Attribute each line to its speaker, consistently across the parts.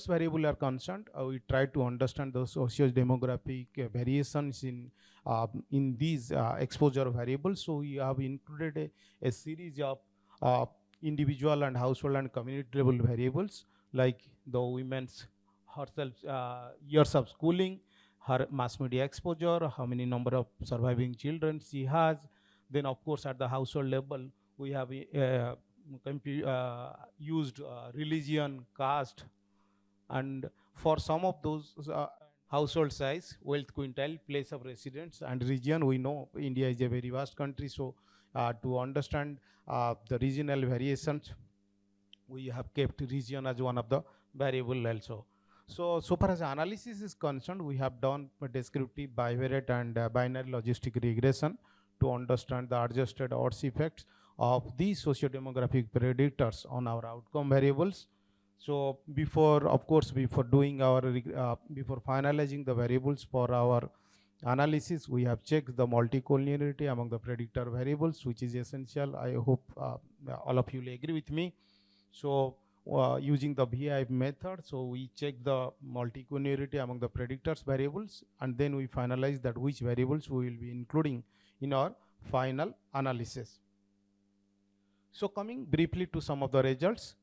Speaker 1: predictors variable are concerned, we try to understand the socio-demographic variations in these exposure variables. So we have included a series of uh, individual and household and community level variables, like the women's herself years of schooling, her mass media exposure, how many number of surviving children she has. Then of course at the household level we have used religion, caste, and for some of those household size, wealth quintile, place of residence, and region. We know India is a very vast country, so to understand the regional variations, we have kept region as one of the variable also. So far as analysis is concerned, we have done a descriptive, bivariate, and binary logistic regression to understand the adjusted odds effects of these socio-demographic predictors on our outcome variables. So before, of course, before doing our, before finalizing the variables for our analysis, we have checked the multicollinearity among the predictor variables, which is essential. I hope all of you will agree with me. So using the VI method, so we check the multicollinearity among the predictors variables, and then we finalize that which variables we will be including in our final analysis. So coming briefly to some of the results,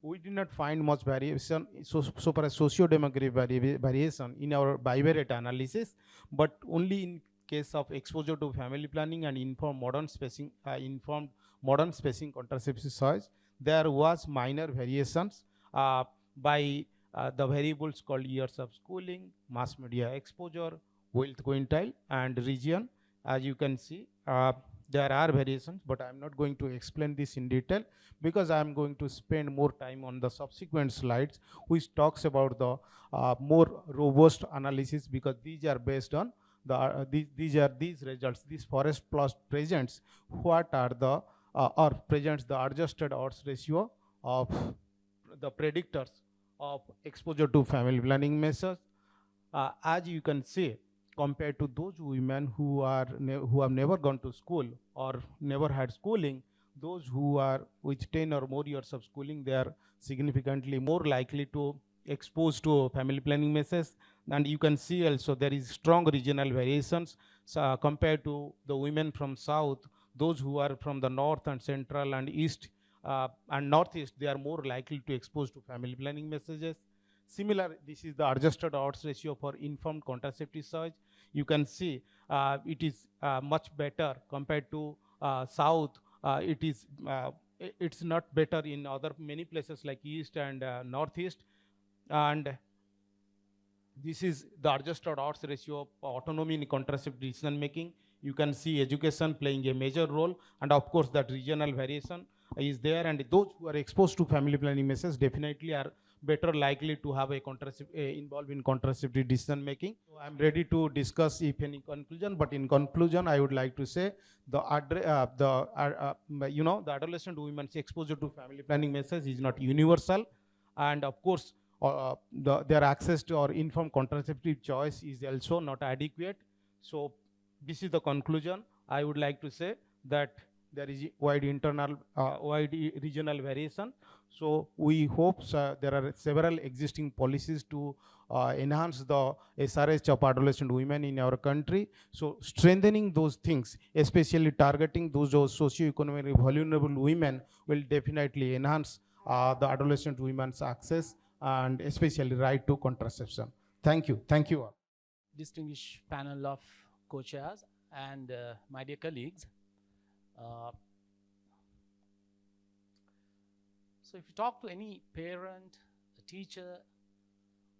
Speaker 1: we did not find much variation so far as socio-demographic variation in our bivariate analysis, but only in case of exposure to family planning and informed modern spacing contraceptive choice, there was minor variations by the variables called years of schooling, mass media exposure, wealth quintile, and region. As you can see, there are variations, but I'm not going to explain this in detail because I'm going to spend more time on the subsequent slides, which talks about the more robust analysis, because these are based on the these results. These forest plus presents what are the or presents the adjusted odds ratio of the predictors of exposure to family planning measures. As you can see, compared to those women who have never gone to school or never had schooling, those who are with 10 or more years of schooling, they are significantly more likely to expose to family planning measures. And you can see also there is strong regional variations compared to the women from south. Those who are from the north and central and east and northeast, they are more likely to expose to family planning messages. Similar, this is the adjusted odds ratio for informed contraceptive choice. You can see it is much better compared to south. It's not better in other many places like east and northeast. And this is the adjusted odds ratio of autonomy in contraceptive decision making. You can see education playing a major role, and of course that regional variation is there, and those who are exposed to family planning messages definitely are better likely to have a involved in contraceptive decision making. So I'm ready to discuss if any conclusion, but in conclusion I would like to say the adolescent women's exposure to family planning messages is not universal, and of course their access to or informed contraceptive choice is also not adequate. So this is the conclusion. I would like to say that there is wide regional variation. So we hope there are several existing policies to enhance the SRH of adolescent women in our country. So strengthening those things, especially targeting those socioeconomically vulnerable women, will definitely enhance the adolescent women's access and especially right to contraception. Thank you. Thank you all.
Speaker 2: Distinguished panel of co-chairs and my dear colleagues. So if you talk to any parent, a teacher,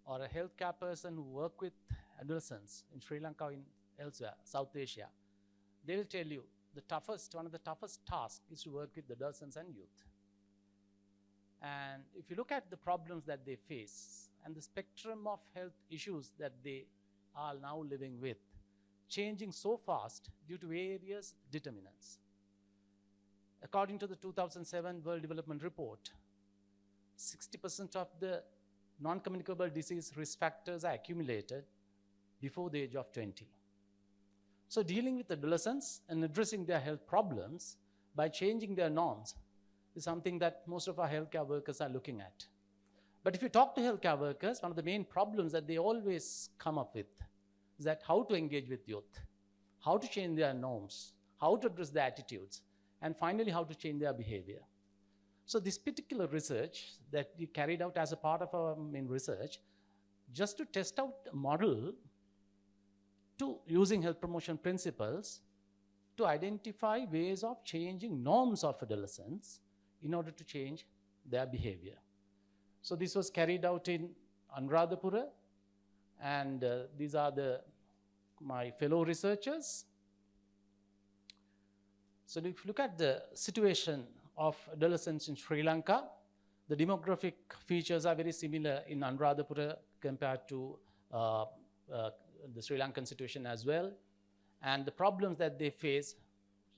Speaker 2: or a healthcare person who work with adolescents in Sri Lanka or in elsewhere, South Asia, they will tell you one of the toughest tasks is to work with adolescents and youth. And if you look at the problems that they face and the spectrum of health issues that they are now living with, changing so fast due to various determinants. According to the 2007 World Development Report, 60% of the non-communicable disease risk factors are accumulated before the age of 20. So dealing with adolescents and addressing their health problems by changing their norms is something that most of our healthcare workers are looking at. But if you talk to healthcare workers, one of the main problems that they always come up with is that how to engage with youth, how to change their norms, how to address their attitudes, and finally, how to change their behavior. So this particular research that we carried out as a part of our main research, just to test out a model to using health promotion principles to identify ways of changing norms of adolescents in order to change their behavior. So this was carried out in Anuradhapura, and these are my fellow researchers. So if you look at the situation of adolescents in Sri Lanka, the demographic features are very similar in Anuradhapura compared to the Sri Lankan situation as well. And the problems that they face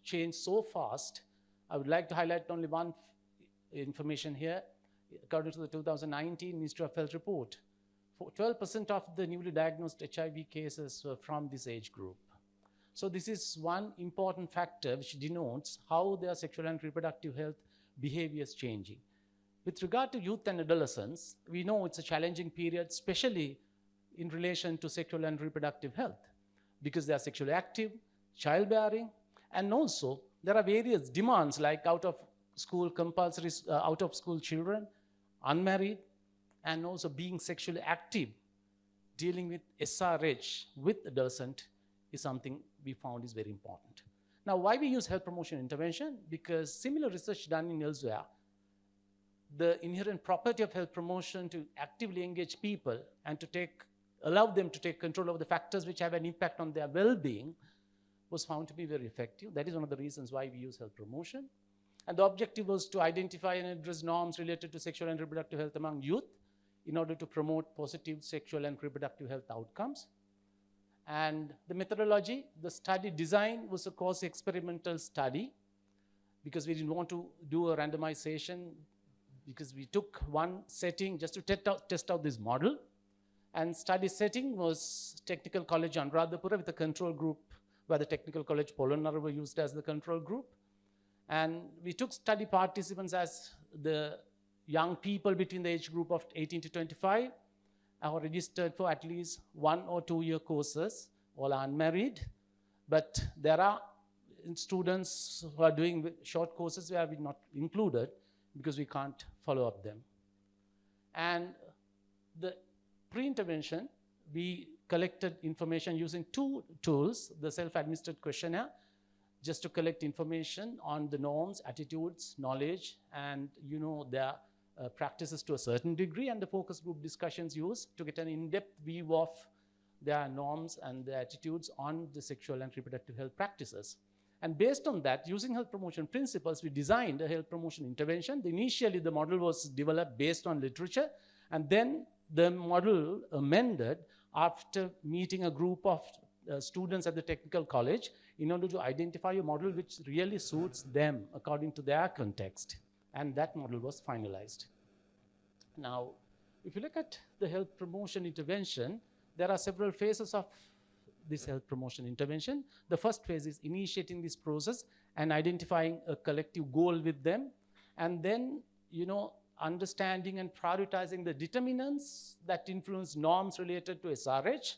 Speaker 2: change so fast. I would like to highlight only one information here. According to the 2019 Ministry of Health report, 12% of the newly diagnosed HIV cases were from this age group. So this is one important factor which denotes how their sexual and reproductive health behavior is changing. With regard to youth and adolescents, we know it's a challenging period, especially in relation to sexual and reproductive health, because they are sexually active, childbearing, and also there are various demands like out of school compulsory, out of school children, unmarried, and also being sexually active. Dealing with SRH with adolescent is something we found is very important. Now, why we use health promotion intervention? Because similar research done in elsewhere, the inherent property of health promotion to actively engage people and to allow them to take control of the factors which have an impact on their well-being was found to be very effective. That is one of the reasons why we use health promotion. And the objective was to identify and address norms related to sexual and reproductive health among youth in order to promote positive sexual and reproductive health outcomes. And the methodology, the study design was a quasi-experimental study because we didn't want to do a randomization, because we took one setting just to test out this model. And study setting was Technical College Anuradhapura with a control group where the Technical College Polonnaruwa were used as the control group. And we took study participants as the young people between the age group of 18 to 25 are registered for at least 1 or 2 year courses, all are unmarried. But there are students who are doing short courses where we're not included because we can't follow up them. And the pre-intervention, we collected information using 2 tools, the self-administered questionnaire, just to collect information on the norms, attitudes, knowledge, and their practices to a certain degree, and the focus group discussions used to get an in-depth view of their norms and their attitudes on the sexual and reproductive health practices. And based on that, using health promotion principles, we designed a health promotion intervention. Initially, the model was developed based on literature, and then the model amended after meeting a group of students at the technical college in order to identify a model which really suits them according to their context. And that model was finalized. Now, if you look at the health promotion intervention, there are several phases of this health promotion intervention. The first phase is initiating this process and identifying a collective goal with them, and then, understanding and prioritizing the determinants that influence norms related to SRH,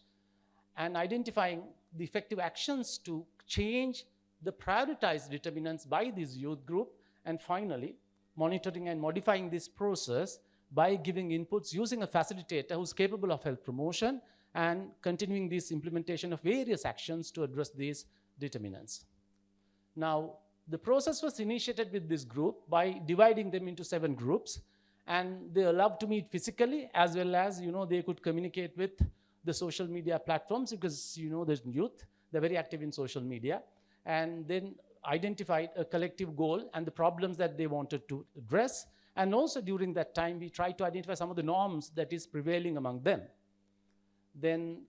Speaker 2: and identifying the effective actions to change the prioritized determinants by this youth group, and finally, monitoring and modifying this process by giving inputs using a facilitator who's capable of health promotion and continuing this implementation of various actions to address these determinants. Now, the process was initiated with this group by dividing them into 7 groups, and they allowed to meet physically as well as, they could communicate with the social media platforms because, the youth, they're very active in social media, and then identified a collective goal and the problems that they wanted to address. And also during that time, we tried to identify some of the norms that is prevailing among them. Then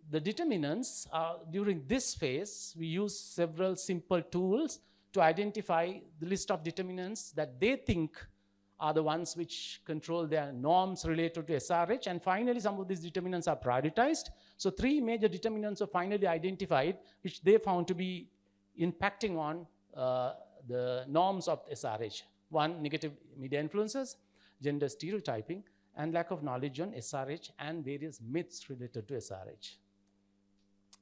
Speaker 2: the determinants, during this phase, we use several simple tools to identify the list of determinants that they think are the ones which control their norms related to SRH. And finally, some of these determinants are prioritized. So 3 major determinants are finally identified, which they found to be impacting on the norms of SRH. 1, negative media influences, gender stereotyping, and lack of knowledge on SRH and various myths related to SRH.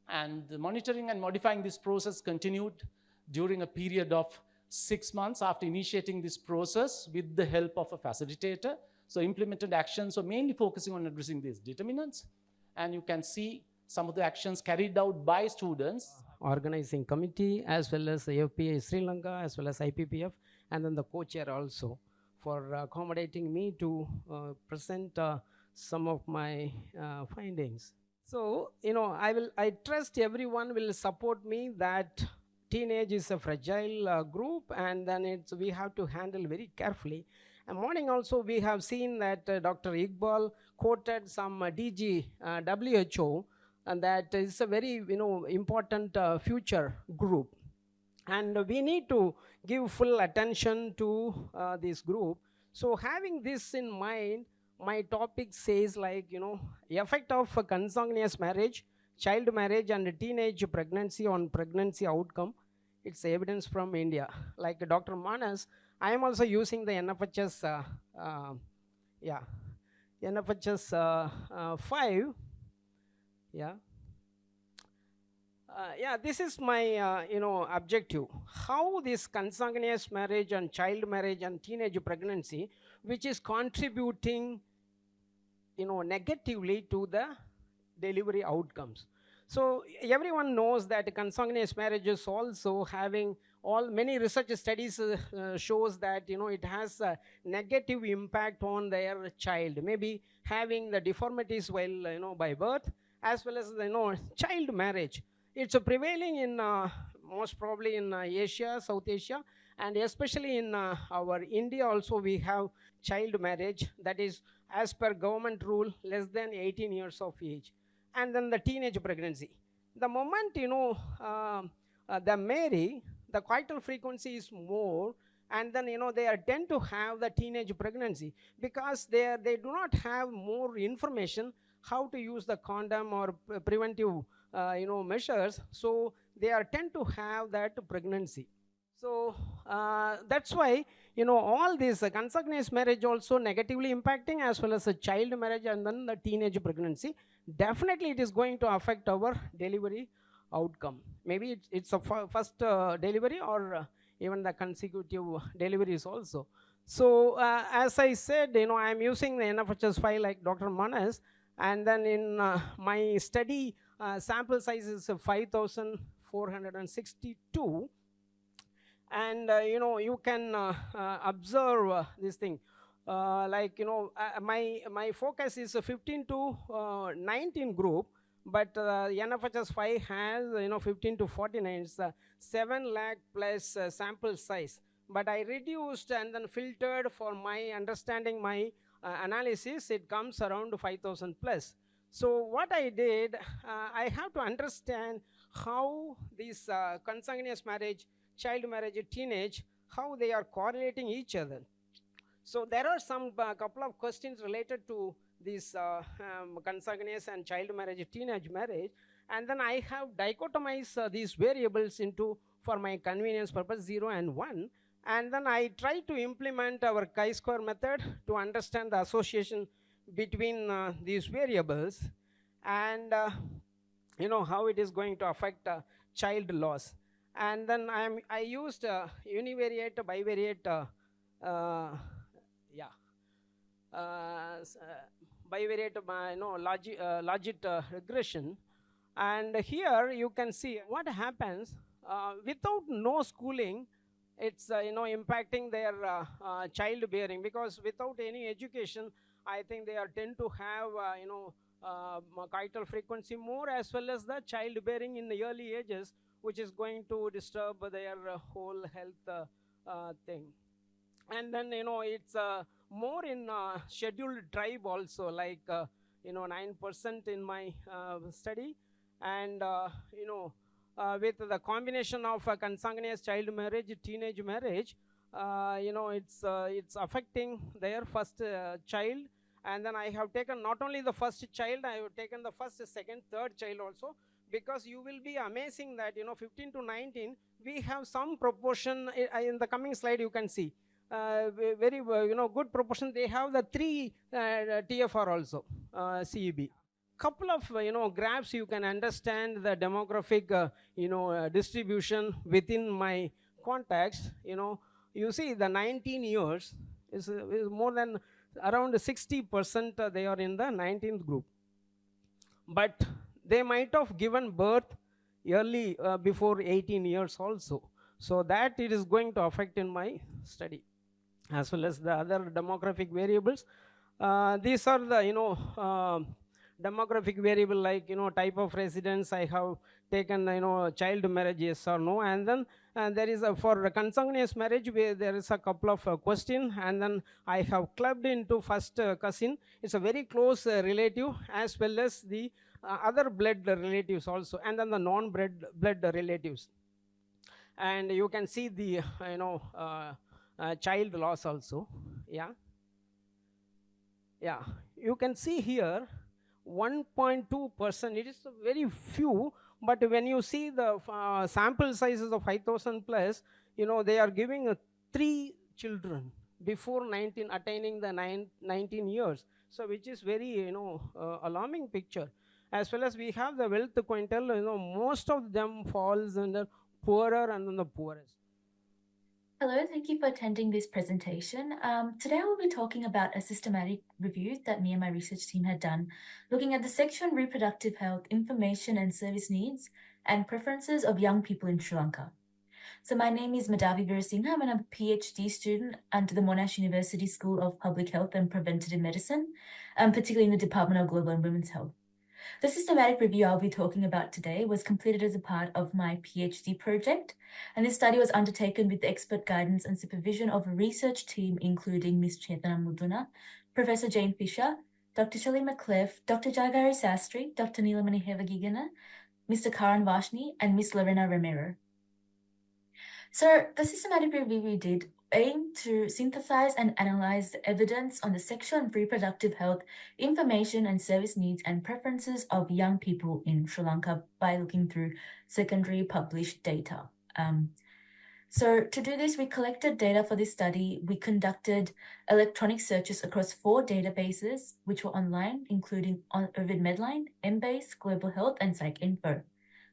Speaker 2: And the monitoring and modifying this process continued during a period of 6 months after initiating this process with the help of a facilitator. So implemented actions were mainly focusing on addressing these determinants. And you can see some of the actions carried out by students.
Speaker 3: Organizing committee as well as the FPA Sri Lanka as well as IPPF, and then the co-chair also for accommodating me to present some of my findings. So, I trust everyone will support me that teenage is a fragile group, and then we have to handle very carefully. And morning also we have seen that Dr. Iqbal quoted some DG WHO, and that is a very important future group, and we need to give full attention to this group. So having this in mind, my topic says effect of consanguineous marriage, child marriage and teenage pregnancy on pregnancy outcome. It's evidence from India. Like Dr. Manas, I am also using the NFHS NFHS 5. This is my objective. How this consanguineous marriage and child marriage and teenage pregnancy, which is contributing negatively to the delivery outcomes. So everyone knows that consanguineous marriage is also having many research studies shows that it has a negative impact on their child, maybe having the deformities while by birth, as well as child marriage. It's prevailing in most probably in Asia, South Asia, and especially in our India also we have child marriage, that is as per government rule less than 18 years of age. And then the teenage pregnancy. The moment they marry, the coital frequency is more, and then they tend to have the teenage pregnancy because they do not have more information how to use the condom or preventive measures, so they tend to have that pregnancy. So that's why all this consanguineous marriage also negatively impacting, as well as a child marriage and then the teenage pregnancy. Definitely it is going to affect our delivery outcome. Maybe it's a first delivery or even the consecutive deliveries also. So as I said, I am using the NFHS 5 like Dr. Manas, and then in my study sample size is 5,462, and you can observe this thing. My focus is a 15 to 19 group, but NFHS 5 has 15 to 49. It's 7 lakh plus sample size. But I reduced and then filtered for my understanding my analysis. It comes around 5,000 plus. So what I did, I have to understand how this consanguineous marriage, child marriage, teenage, how they are correlating each other. So there are some couple of questions related to this consanguineous and child marriage, teenage marriage, and then I have dichotomized these variables into, for my convenience purpose, 0 and 1, and then I try to implement our chi-square method to understand the association between these variables, and how it is going to affect child loss. And then I used univariate, bivariate, bivariate logit regression. And here you can see what happens without no schooling. It's impacting their childbearing, because without any education, I think they tend to have coital frequency more, as well as the childbearing in the early ages, which is going to disturb their whole health thing. And then it's more in scheduled tribe also, like 9% in my study, and with the combination of consanguineous child marriage, teenage marriage, it's affecting their first child. And then I have taken not only the first child, I have taken the first, second, third child also, because you will be amazing that 15 to 19 we have some proportion. In the coming slide you can see very good proportion. They have the 3 TFR also, CEB. Couple of graphs, you can understand the demographic distribution within my context. You see the 19 years is more than around 60%, they are in the 19th group, but they might have given birth early, before 18 years also, so that it is going to affect in my study, as well as the other demographic variables. These are the demographic variable, like type of residence. I have taken child marriage, yes or no, and then there is a, for a consanguineous marriage, where there is a couple of question, and then I have clubbed into first cousin. It's a very close relative, as well as the other blood relatives also, and then the non blood relatives. And you can see the child loss also. Yeah, yeah, you can see here 1.2%. It is a very few, but when you see the sample sizes of 5,000 plus, they are giving 3 children before 19 attaining the 19 years, so which is very alarming picture. As well as we have the wealth quintile, most of them falls under poorer and then the poorest.
Speaker 4: Hello, thank you for attending this presentation. Today I will be talking about a systematic review that me and my research team had done, looking at the section Reproductive Health, Information and Service Needs and Preferences of Young People in Sri Lanka. So my name is Madhavi Veerasinghe. I'm a PhD student under the Monash University School of Public Health and Preventative Medicine, particularly in the Department of Global and Women's Health. The systematic review I'll be talking about today was completed as a part of my PhD project, and this study was undertaken with the expert guidance and supervision of a research team including Ms. Chetana Muduna, Professor Jane Fisher, Dr. Shelley McCliffe, Dr. Jagari Sastry, Dr. Neelamani Hevagigana, Mr. Karan Vashni, and Ms. Lorena Romero. So the systematic review we did aimed to synthesize and analyze the evidence on the section on reproductive health, information and service needs and preferences of young people in Sri Lanka by looking through secondary published data. So to do this, we collected data for this study. We conducted electronic searches across 4 databases, which were online, including Ovid Medline, Embase, Global Health, and PsycInfo.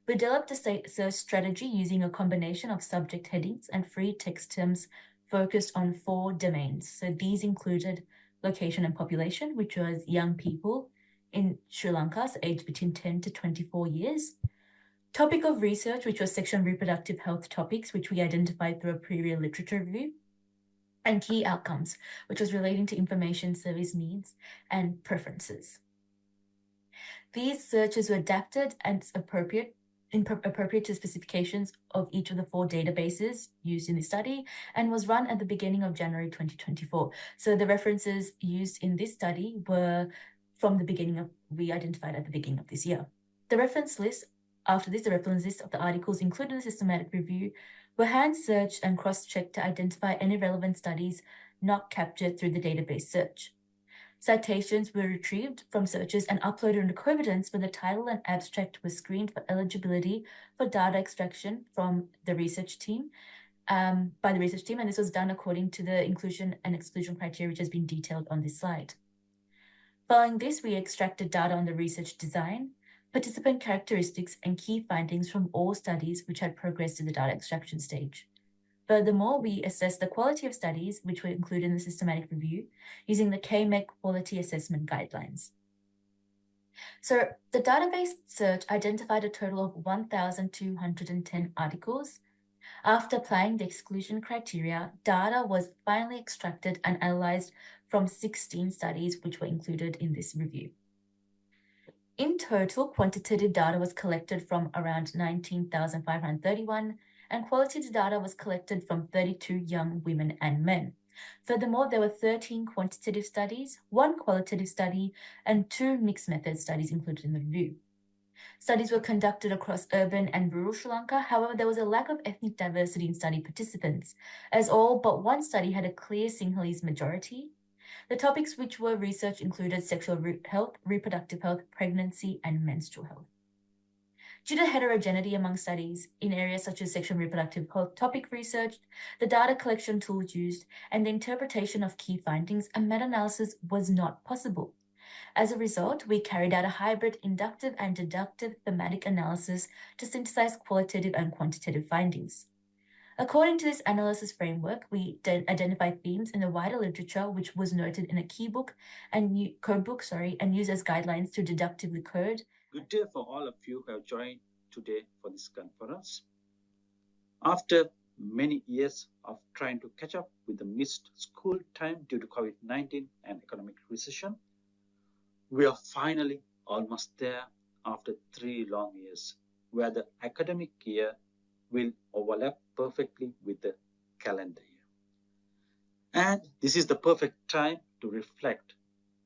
Speaker 4: We developed a search strategy using a combination of subject headings and free text terms focused on 4 domains. So these included location and population, which was young people in Sri Lanka, so aged between 10 to 24 years. Topic of research, which was section reproductive health topics, which we identified through a previous literature review. And key outcomes, which was relating to information, service needs, and preferences. These searches were adapted and appropriate to specifications of each of the 4 databases used in the study, and was run at the beginning of January 2024. So the references used in this study were from the beginning of, we identified at the beginning of this year. The reference list, after this, the reference list of the articles included in the systematic review were hand-searched and cross-checked to identify any relevant studies not captured through the database search. Citations were retrieved from searches and uploaded into Coevidence, where the title and abstract were screened for eligibility for data extraction from the research team, by the research team, and this was done according to the inclusion and exclusion criteria, which has been detailed on this slide. Following this, we extracted data on the research design, participant characteristics, and key findings from all studies which had progressed to the data extraction stage. Furthermore, we assessed the quality of studies, which were included in the systematic review, using the KMEC Quality Assessment Guidelines. So the database search identified a total of 1,210 articles. After applying the exclusion criteria, data was finally extracted and analyzed from 16 studies which were included in this review. In total, quantitative data was collected from around 19,531, and qualitative data was collected from 32 young women and men. Furthermore, there were 13 quantitative studies, 1 qualitative study, and 2 mixed method studies included in the review. Studies were conducted across urban and rural Sri Lanka. However, there was a lack of ethnic diversity in study participants, as all but 1 study had a clear Sinhalese majority. The topics which were researched included sexual health, reproductive health, pregnancy, and menstrual health. Due to heterogeneity among studies in areas such as sexual and reproductive health topic research, the data collection tools used, and the interpretation of key findings, a meta-analysis was not possible. As a result, we carried out a hybrid inductive and deductive thematic analysis to synthesize qualitative and quantitative findings. According to this analysis framework, we identified themes in the wider literature, which was noted in a codebook and used as guidelines to deductively code.
Speaker 5: Good day for all of you who have joined today for this conference. After many years of trying to catch up with the missed school time due to COVID-19 and economic recession, we are finally almost there after 3 long years, where the academic year will overlap perfectly with the calendar year. And this is the perfect time to reflect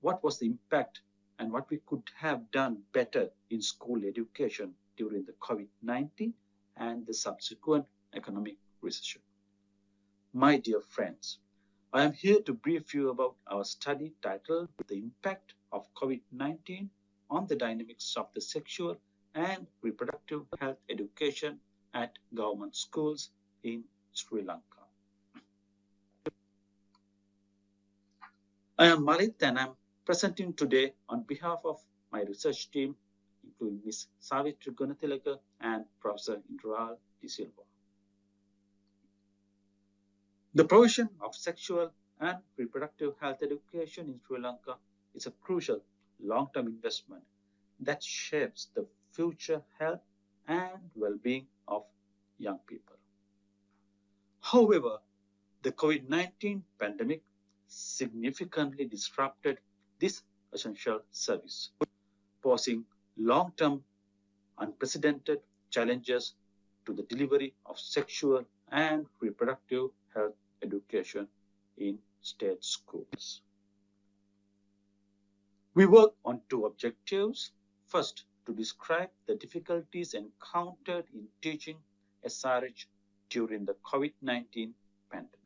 Speaker 5: what was the impact and what we could have done better in school education during the COVID-19 and the subsequent economic recession. My dear friends, I am here to brief you about our study titled The Impact of COVID-19 on the Dynamics of the Sexual and Reproductive Health Education at Government Schools in Sri Lanka. I am Malit and I am presenting today on behalf of my research team, including Ms. Savitri Gunathilaka and Professor Indral De Silva. The provision of sexual and reproductive health education in Sri Lanka is a crucial long-term investment that shapes the future health and well-being of young people. However, the COVID-19 pandemic significantly disrupted this essential service, posing long-term unprecedented challenges to the delivery of sexual and reproductive health education in state schools. We work on 2 objectives. First, to describe the difficulties encountered in teaching SRH during the COVID-19 pandemic.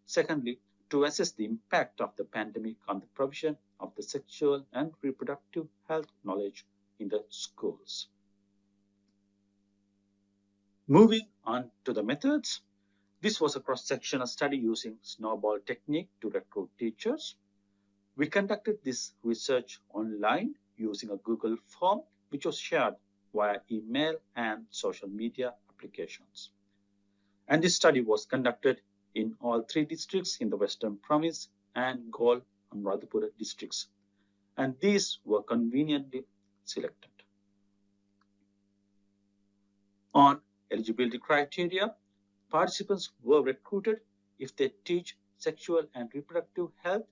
Speaker 5: Secondly, to assess the impact of the pandemic on the provision of the sexual and reproductive health knowledge in the schools. Moving on to the methods, this was a cross-sectional study using snowball technique to recruit teachers. We conducted this research online using a Google form, which was shared via email and social media applications. And this study was conducted in all 3 districts in the Western Province and Galle and Radhapura districts. And these were conveniently selected. On eligibility criteria, participants were recruited if they teach sexual and reproductive health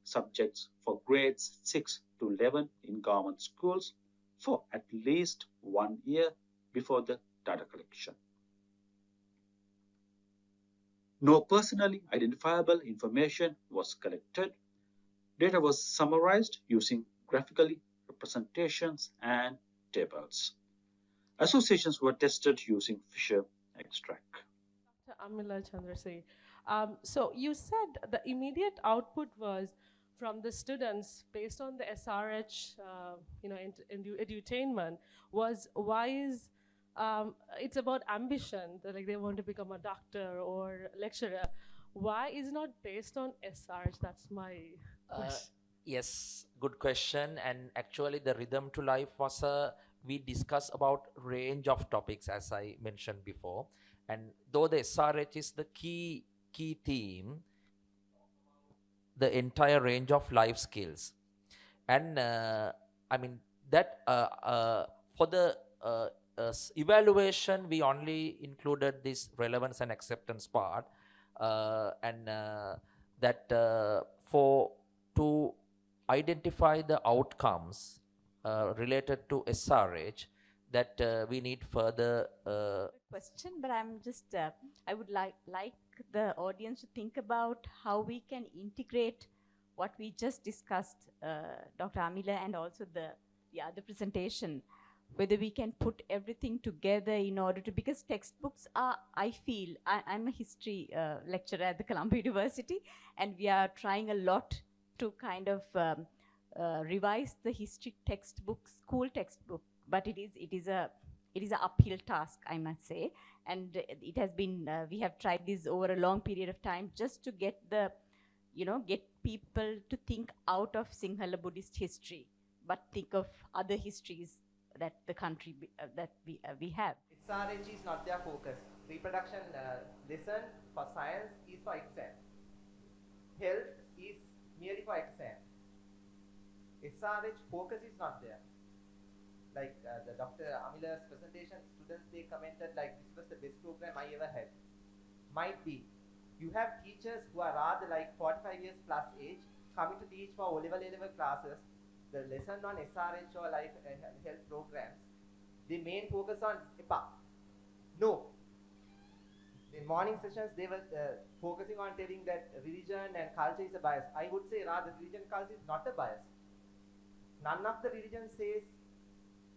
Speaker 5: subjects for grades 6 to 11 in government schools for at least 1 year before the data collection. No personally identifiable information was collected. Data was summarized using graphically representations and tables. Associations were tested using Fisher extract.
Speaker 6: Dr. Amila Chandrasri. So you said the immediate output was from the students based on the SRH, edutainment was wise. It's about ambition, that like they want to become a doctor or lecturer. Why is not based on SRH? That's my question.
Speaker 7: Yes, good question. And actually the Rhythm to Life was we discussed about range of topics as I mentioned before. And though the SRH is the key theme, the entire range of life skills. And I mean that for the evaluation, we only included this relevance and acceptance part, and that to identify the outcomes related to SRH, that we need further
Speaker 8: question, but I'm just I would like the audience to think about how we can integrate what we just discussed, Dr. Amila, and also the other presentation, whether we can put everything together in order to, because textbooks are, I feel, I'm a history lecturer at the Colombo University, and we are trying a lot to kind of revise the history textbook, school textbook but it is a uphill task, I must say, and it has been we have tried this over a long period of time just to get get people to think out of Sinhala Buddhist history, but think of other histories that the country that we have.
Speaker 9: SRH is not their focus. Reproduction lesson for science is for exam. Health is merely for exam. SRH focus is not there. Like the Dr. Amila's presentation, students, they commented like this was the best program I ever had. Might be. You have teachers who are rather like 45 years plus age coming to teach for O-level, A-level classes. The lesson on SRH or life health programs, the main focus on EPA. No. In morning sessions, they were focusing on telling that religion and culture is a bias. I would say rather religion and culture is not a bias. None of the religion says,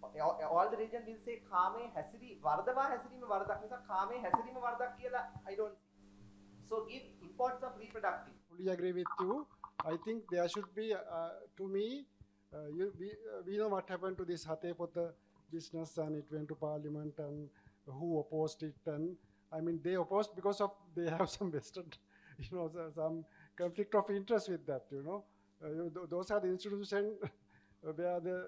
Speaker 9: all the religion will say kame hasiri vardava hasirima vardak nisa kame hasirima vardak kiyala I don't see. So give importance of reproductive.
Speaker 10: Fully agree with you. I think there should be to me we know what happened to this Hate Pota business, and it went to parliament, and who opposed it, and I mean they opposed because of they have some vested some conflict of interest with that, those are the institutions where the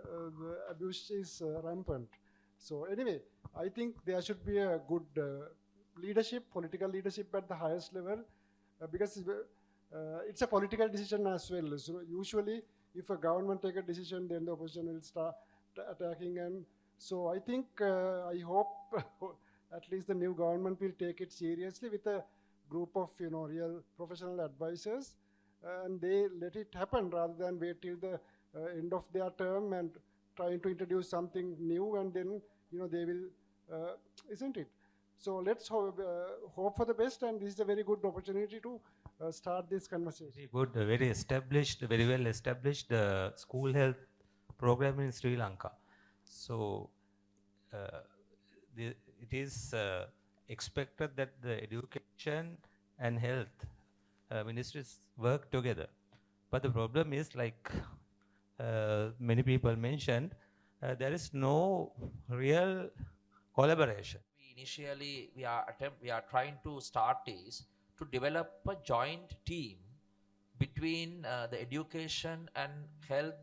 Speaker 10: abuse is rampant. So anyway, I think there should be a good leadership, political leadership at the highest level, because it's a political decision as well. So usually if a government take a decision, then the opposition will start attacking, and so I think I hope at least the new government will take it seriously with a group of real professional advisors, and they let it happen rather than wait till the end of their term and trying to introduce something new, and then they will isn't it? So let's hope for the best, and this is a very good opportunity to start this conversation.
Speaker 11: Very good, very established, very well established school health program in Sri Lanka. So it is expected that the education and health ministries work together. But the problem is, like many people mentioned, there is no real collaboration.
Speaker 7: Initially, we are trying to start is to develop a joint team between the education and health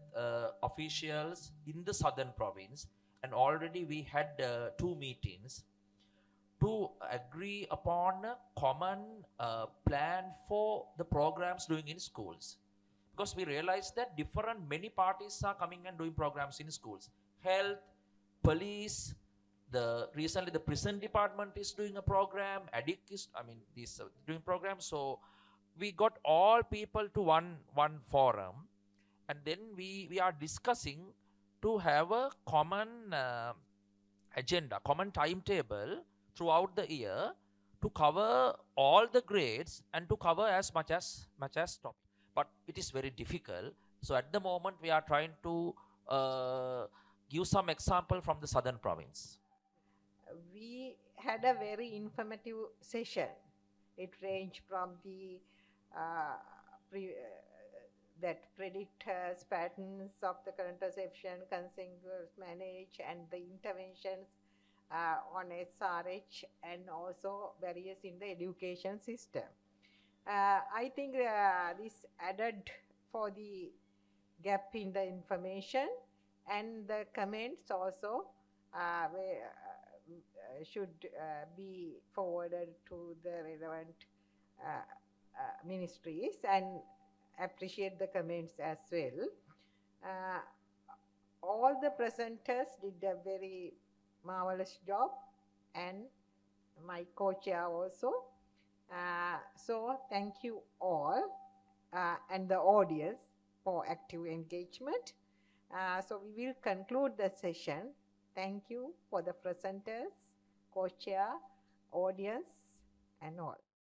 Speaker 7: officials in the southern province, and already we had 2 meetings to agree upon a common plan for the programs doing in schools, because we realized that many parties are coming and doing programs in schools. Health, police, recently the prison department is doing a program, these doing programs. So we got all people to one forum, and then we are discussing to have a common agenda, common timetable throughout the year to cover all the grades and to cover as much as topic. But it is very difficult. So at the moment we are trying to give some example from the southern province.
Speaker 12: We had a very informative session. It ranged from the that predictors, patterns of the contraception, consensus manage, and the interventions on SRH, and also barriers in the education system. I think this added for the gap in the information, and the comments also should be forwarded to the relevant ministries, and appreciate the comments as well. All the presenters did a very marvelous job, and my co-chair also. So thank you all and the audience for active engagement. So we will conclude the session. Thank you for the presenters, co-chair, audience, and all.